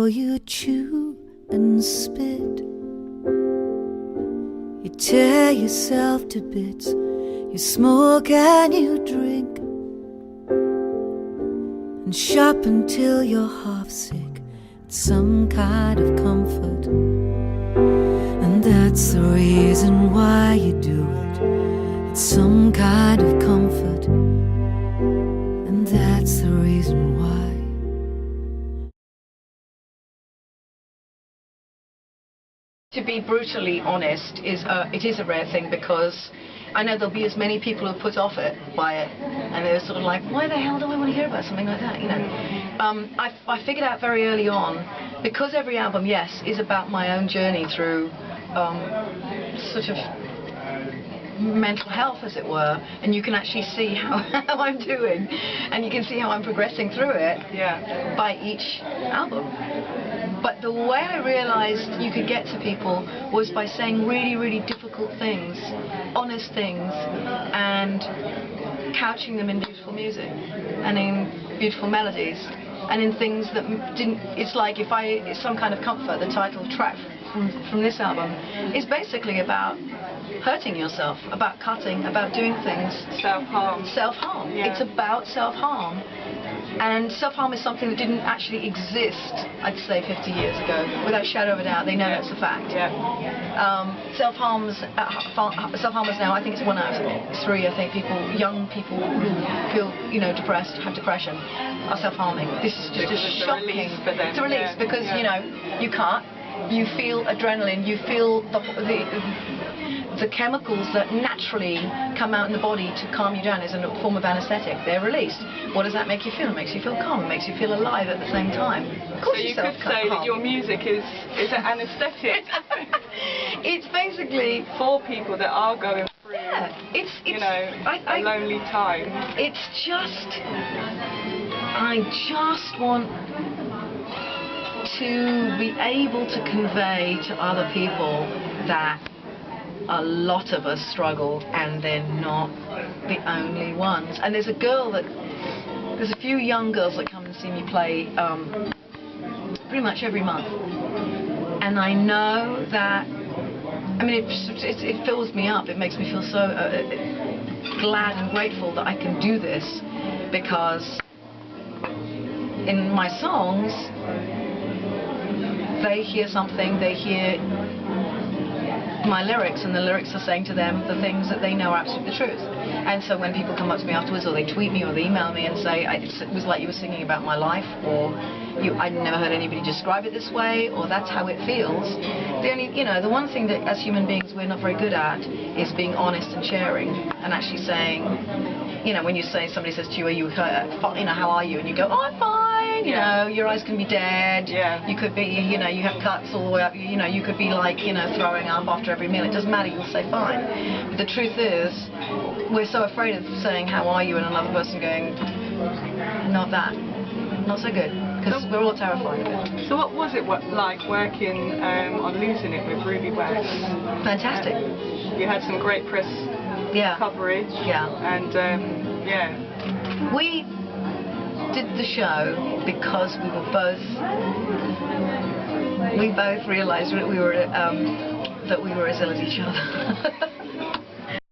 before you chew and spit. You tear yourself to bits, you smoke and you drink, and shop until you're half sick. It's some kind of comfort, and that's the reason why you do it. It's some kind of comfort, and that's the reason why. To be brutally honest, it is a rare thing, because I know there'll be as many people who put off it by it, and they're sort of like, why the hell do I want to hear about something like that, you know? I figured out very early on, because every album, yes, is about my own journey through sort of mental health, as it were, and you can actually see how I'm doing, and you can see how I'm progressing through it by each album. But the way I realized you could get to people was by saying really, really difficult things, honest things, and couching them in beautiful music, and in beautiful melodies, and in things that didn't. It's like it's some kind of comfort. The title track from this album is basically about hurting yourself, about cutting, about doing things. Self-harm. Self-harm. Yeah. It's about self-harm. And self-harm is something that didn't actually exist, I'd say, 50 years ago. Without a shadow of a doubt, they know that's a fact. Yeah. Self-harmers now, I think it's 1 out of 3, I think, young people who feel, depressed, have depression, are self-harming. This is just a shocking... It's a release, because, you cut, you feel adrenaline, you feel the chemicals that naturally come out in the body to calm you down as a form of anesthetic. They're released. What does that make you feel? It makes you feel calm. It makes you feel alive at the same time. So you could say that your music is an anesthetic. It's basically for people that are going through, a lonely time. It's just, I just want to be able to convey to other people that a lot of us struggle, and they're not the only ones. And there's a few young girls that come and see me play pretty much every month, and I know that, it fills me up. It makes me feel so glad and grateful that I can do this, because in my songs they hear something, they hear my lyrics, and the lyrics are saying to them the things that they know are absolutely the truth. And so when people come up to me afterwards, or they tweet me, or they email me and say, it was like you were singing about my life, or I'd never heard anybody describe it this way, or that's how it feels. The one thing that as human beings we're not very good at is being honest and sharing, and actually saying, when you say, somebody says to you, are you hurt? How are you? And you go, oh, I'm fine. Your eyes can be dead. Yeah. You could be, you have cuts all the way up. You could be like, throwing up after every meal. It doesn't matter. You'll say fine. But the truth is, we're so afraid of saying, how are you? And another person going, not that. Not so good. Because we're all terrified of it. So what was it like working on Losing It with Ruby West? Fantastic. You had some great press coverage. Yeah. And we did the show because we both realized that we were as ill as each other.